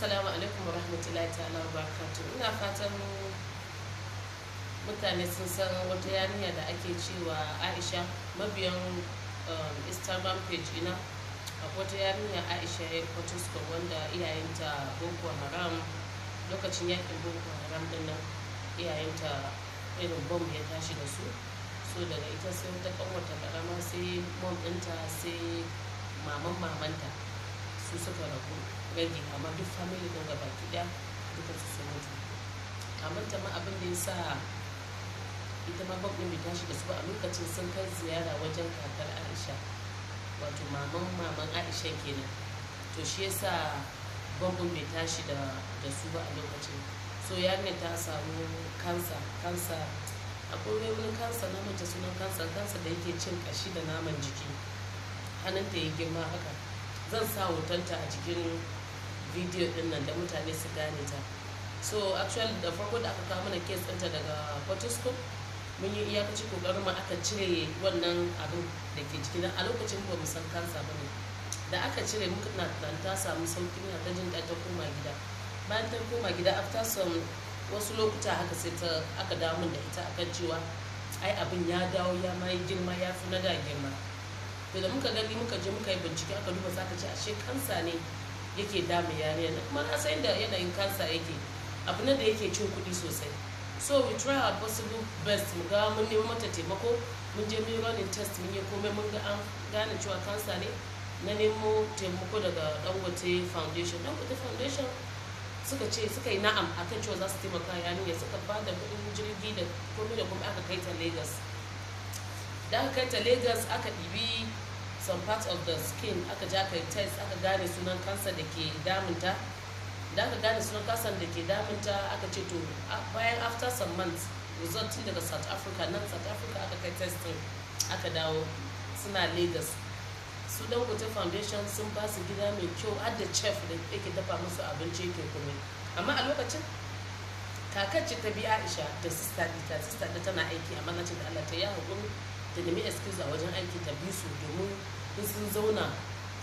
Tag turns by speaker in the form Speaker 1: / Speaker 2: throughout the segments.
Speaker 1: Assalamu alaikum wa rahmatullahi ta'ala wa barakatuh. Ina fatan mutane sun san wata yarinya da ake cewa Aisha, mabiyan Instagram page ina. Akwai wata yarinya Aisha ya Potusko wanda iyayenta Boko Haram, lokacin yakin Boko Haram din nan iyayenta irin bomb ya tashi da su. So daga ita sai wata kanwata karama, sai mom ɗinta, sai mamanta su suka rabu rage, amma duk family din gaba ɗaya duka su sun mutu. Mamanta ma abin da ya sa ita ma bomb ɗin bai tashi da su ba, a lokacin sun kai ziyara wajen kakar Aisha, wato maman Aisha kenan. To shi yasa bomb ɗin bai tashi da su ba a lokacin. So yarinya ta samu kansa akwai wani kansa, na mace sunan kansa da yake cin kashi da naman jiki, hannunta ya girma haka. Zan sa hotonta a cikin bidiyo din nan da mutane su gane ta. So actually da farko da aka kawo mana case ɗinta daga Potusko, mun yi iyakaci kokarin mu aka cire wannan abin da ke jiki. A lokacin ba mu san kansa ba ne, da aka cire muka na ta samu sauki, na ta jin ta koma gida. Bayan ta koma gida after some wasu lokuta haka sai aka dawo min da ita akan cewa ai abin ya dawo ya mai girma, ya fi na da girma. To da muka gani muka je muka yi bincike, aka duba saka ce ashe kansa ne yake damu yarinya. Kuma na san da yanayin kansa yake abu ne da yake cin kuɗi sosai. So we try our possible best mu ga mun nemi mata taimako, mun je mun running test, mun yi komai, mun ga an gane cewa kansa ne. Na nemo taimako daga Dangote Foundation. Dangote Foundation suka yi na'am akan cewa za su taimaka yarinya, suka ba da kuɗin jirgi da komai da komai, aka kai ta Lagos. Da aka kai ta Lagos aka ɗibi some part of the skin, aka ja kai test, aka gane sunan kansa da ke damunta. Da aka gane sunan kansa da ke damunta, aka ce to bayan after some months result daga South Africa aka kai testing, aka dawo suna Lagos. Su Dangote Foundation sun ba su gida mai kyau, har da chef da yake dafa musu abinci yake komai. Amma a lokacin kakar ce ta bi Aisha da sister da tana aiki, amma na ce da Allah ta yi hakuri ta nemi excuse a wajen aiki ta bi su, domin in sun zauna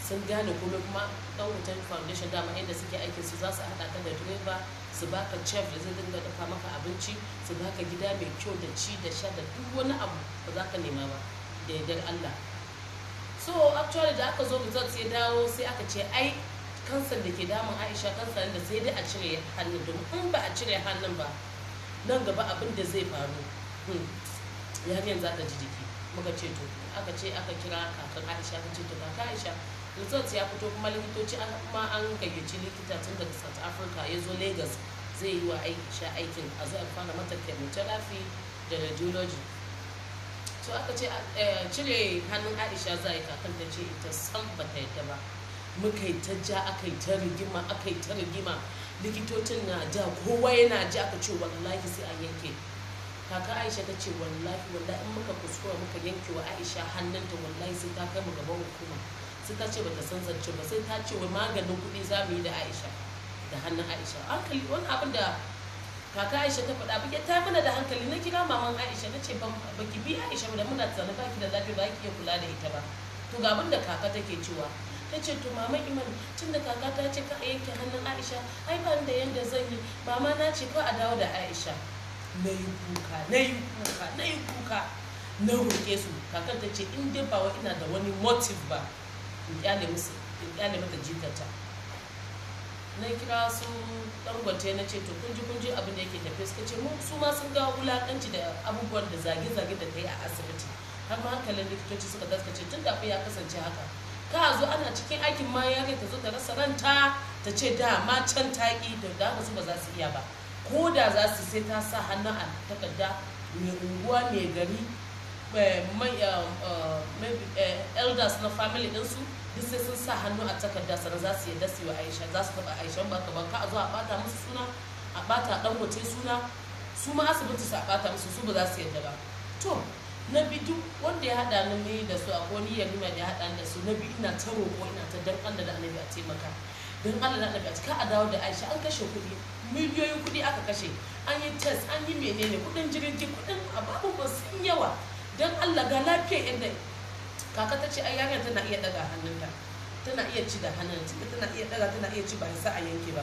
Speaker 1: sun gane komai. Kuma Dangote Foundation dama inda suke aikin su za su haɗa ka da direba, su baka chef da zai dinga dafa maka abinci, su baka gida mai kyau da ci da sha da duk wani abu ba za ka nema ba da yardar Allah. So actually da aka zo result sai dawo, sai aka ce ai kansan da ke damun Aisha kansa da sai dai a cire hannun, domin in ba a cire hannun ba nan gaba abin da zai faru yarinyar za ta ji jiki. Muka ce to aka kira kakan Aisha, aka ce to kaka Aisha result ya fito, kuma likitoci kuma an gayyaci likita tun daga South Africa ya zo Lagos zai yi wa Aisha aikin, a zo a fara mata chemotherapy da radiology. So aka ce cire hannun Aisha za a yi, kakan ta ce ita san ba ta yadda ba. Muka yi ta ja, aka yi ta rigima, likitocin na ja, kowa yana ja, aka ce wallahi sai an yanke. Kaka Aisha ta ce wallahi in muka kuskura muka yanke wa Aisha hannunta, wallahi sai ta kai mu gaban hukuma. Sai ta ce bata san zance ba, sai ta ce wai maganin kuɗi za mu yi da Aisha, da hannun Aisha. Hankali wani abin da kaka Aisha ta faɗa baki ta mana da hankali. Na kira maman Aisha na ce baki bi Aisha da muna tsana baki da zafi, ba ki iya kula da ita ba. To ga abin da kaka take cewa, ta ce to mama Iman, tun da kaka ta ce ka a yanke hannun Aisha, ai ban da yanda zan yi, mama na ce ko a dawo da Aisha. Na yi kuka na roƙe su. Kakan ta ce in dai ba wa ina da wani motive ba, in kyale mata jikata. Na kira su Dangote na ce to kun ji abin da yake tafiya. Suka ce su ma sun ga wulakanci da abubuwan da zage-zage da ta yi a asibiti, har ma hankalin likitoci suka gaskace tun da ya kasance haka. Ka zo ana cikin aikin ma ya ta zo ta rasa ranta, ta ce da ma can ta ƙi, da haka su ba za su iya ba. Ko da za su sai ta sa hannu a takarda, mai unguwa mai gari, elders na family ɗinsu duk sai sun sa hannu a takarda, sannan za su yadda su yi wa Aisha, za su taɓa Aisha. ba ka a zo a ɓata musu suna, a ɓata Dangote suna, su ma asibiti su a ɓata musu, su ba za su yadda ba. To na bi duk wanda ya haɗa ni da su, a wani yarima da ya haɗa da su, na bi ina ta roƙo, ina ta dan Allah da Annabi a taimaka, don Allah da Annabi a cika a dawo da Aisha. An kashe kuɗi, miliyoyin kuɗi aka kashe, an yi test, an yi menene, kuɗin jirgi, kuɗin abubuwan sun yawa. Don Allah ga lafiyar yadda kaka ta ce ai yarinya tana iya daga hannunta, tana iya ci da hannunta, tana iya daga, tana iya ci, ba sa a yanke ba.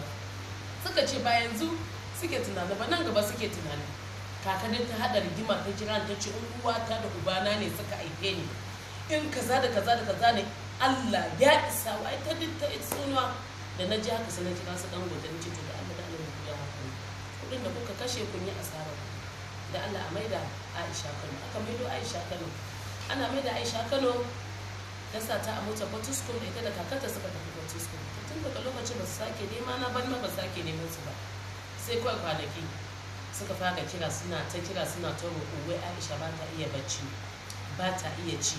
Speaker 1: suka ce ba yanzu suke tunani ba, nan gaba suke tunani. Kakanin ta haɗa rigima ta jira ta ce in uwata da ubana ne suka haife ni, in kaza da kaza da kaza ne, Allah ya isa wai ta dinta tsunuwa. Da na ji haka sai na kira su Dangote na ce to da Allah da Allah ku ya hakuri, kuɗin da kuka kashe kun yi asara, da Allah a maida Aisha Kano. Aka maido Aisha Kano. Ana maida Aisha Kano, ta sa ta a mota Fortescue da ita da kakarta suka tafi Fortescue. Tun daga lokacin ba su sake nema na ban ma ba sake neman su ba. Sai kawai kwanaki suka fara kira suna ta roƙo wai Aisha ba ta iya bacci, ba ta iya ci,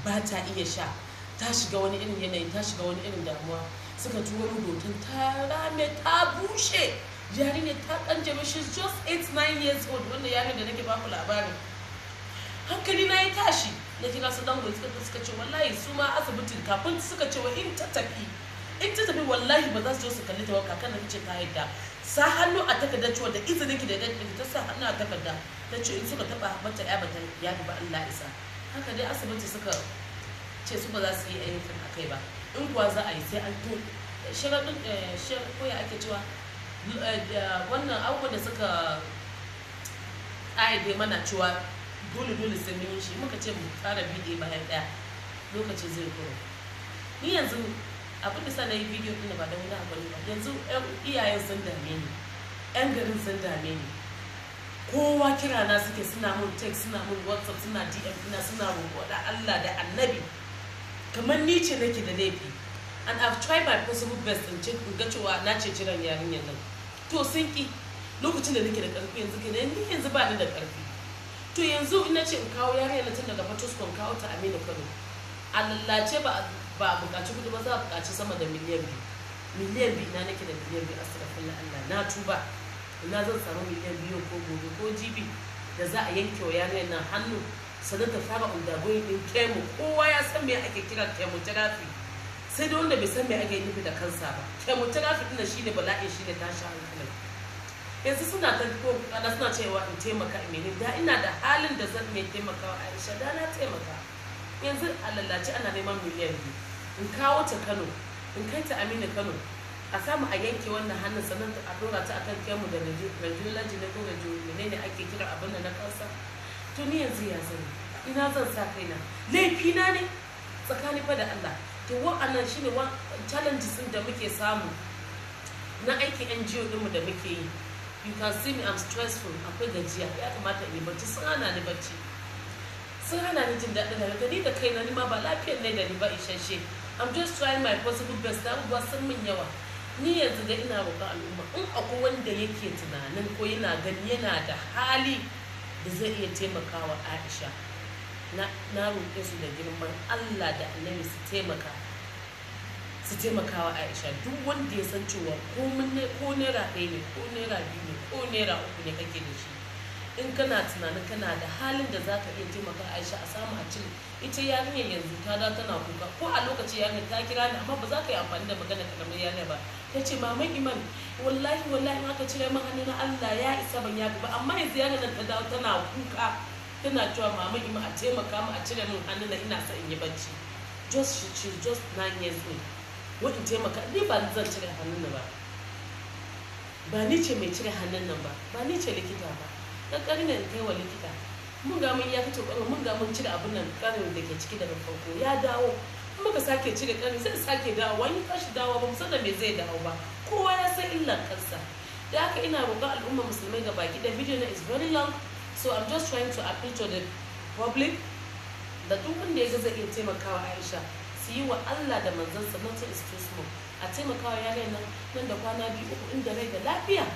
Speaker 1: ba ta iya sha, ta shiga wani irin yanayi, ta shiga wani irin damuwa. Suka turo hoton ta rame ta bushe, yarinya ta kanjame, she's just 8-9 years old. Wanda yarinya da nake baku labarin, hankali na ya tashi. Na kira su Dangote suka ce wallahi su ma asibitin kafin suka ce wa in ta tafi wallahi ba za su je su kalli ta ba. Kakan da ce ta yadda sa hannu a takardar cewa da izinin ki da ta sa hannu a takarda ta ce in suka taba mata ya bata ya ba Allah isa. Haka dai asibiti suka ce su ba za su yi ayyukan akai ba, in kuwa za a yi sai an to sharaɗin koya ake cewa wannan abubuwan da suka ƙayyade mana cewa dole sai mun yi shi. Muka ce mu fara bidiyo bayan ɗaya, lokaci zai kuro. Ni yanzu abin da sa na yi bidiyo ɗin ba da wani abu ne ba, yanzu iyayen sun dame ni, 'yan garin sun dame ni, kowa kira na suke, suna mun text, suna mun WhatsApp, suna DM ina, suna roƙo da Allah da Annabi, kamar ni ce nake da laifi. And I've tried my possible best in ga cewa na ce jiran yarinyar nan, to sun ki. Lokacin da nake da ƙarfi yanzu kenan, ni yanzu ba ni da ƙarfi. To yanzu ina ce in kawo yarinyar tun daga Fortescue kawo ta Aminu Kano, a lallace ba a buƙaci kuɗi ba, za a buƙaci sama da miliyan 2. Miliyan 2 ina nake da miliyan 2? Astaghfirullah Allah, na tuba. Ina zan samu miliyan 2 ko gobe ko jibi da za a yanke wa yarinyar nan hannu, sannan ta fara undergoing din chemo. Kowa ya san me ake kira chemotherapy, sai da wanda bai san me ake nufi da kansa ba. Chemotherapy din shine bala'i, shine tashi hankali. Yanzu suna ta kokana suna cewa in taimaka mene, da ina da halin da zan mai taimakawa Aisha da na taimaka. Yanzu a lallace ana neman miliyan 2 in kawo ta Kano, in kai ta Aminu Kano, a samu a yanke wannan hannun, sannan a dora ta akan kemu da radiology ne ko menene ake kira abin da na kansa. To ni yanzu ya sani ina zan sa kaina, laifina ne tsakani fa da Allah. To wa'annan shine challenges din da muke samu na aikin NGO dinmu da muke yi. You can see me, I'm stressful, akwai gajiya, ya kamata in yi bacci, sun hana ni bacci, sun hana ni jin daɗin rayuwa. Ni da kaina ni ma ba lafiyar ne da ni ba isasshe. I'm just trying my possible best. Abubuwa sun min yawa. Ni yanzu da ina roƙon al'umma, in akwai wanda yake tunanin ko yana gani yana da hali da zai iya taimakawa Aisha, na roƙe su da girman Allah da Annabi su taimakawa Aisha. Duk wanda ya san cewa ko naira 1 ne ko naira 2 ne ko naira 3 ne kake da shi, in kana tunanin kana da halin da zaka iya taimaka Aisha a samu a cire. Ita yarinyar yanzu ta da tana kuka, ko a lokaci yarinyar ta kira ni, amma ba za ka yi amfani da magana karamar yarinyar ba. Ta ce mama Iman, wallahi aka cire min hannu na Allah ya isa ban yafi ba. Amma yanzu yarinyar ta dawo tana kuka, tana cewa mama Iman a taimaka mu a cire min hannu na, ina sa in yi bacci. She's just 9 years old. Wani taimaka, ni ba zan cire hannun ba, ba ni ce mai cire hannun nan ba ni ce likita ba. Dan ƙarin in kai wa likita, mun ga mun ya fito ƙwarar, mun ga mun cire abin nan ƙarin da ke ciki daga farko ya dawo, muka sake cire ƙarin zai sake dawo, wani tashi dawo ba mu san da me zai dawo ba. Kowa ya san illar kansa. Da haka ina roƙon al'umma musulmai ga baki da video na is very long, so I'm just trying to appeal to the public da duk wanda ya ga zai iya taimakawa Aisha, su yi wa Allah da manzansa, nothing is too small. A taimakawa yare nan da kwana 2-3 inda rai da lafiya,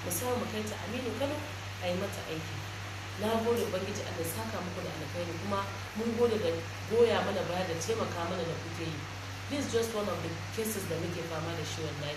Speaker 1: mu samu mu kai ta Aminu Kano a yi mata aiki. Na gode Ubangiji Allah saka muku da alkhairi, kuma mun gode da goya mana baya da taimaka mana da kuke yi. This is just one of the cases da muke fama da shi wallahi.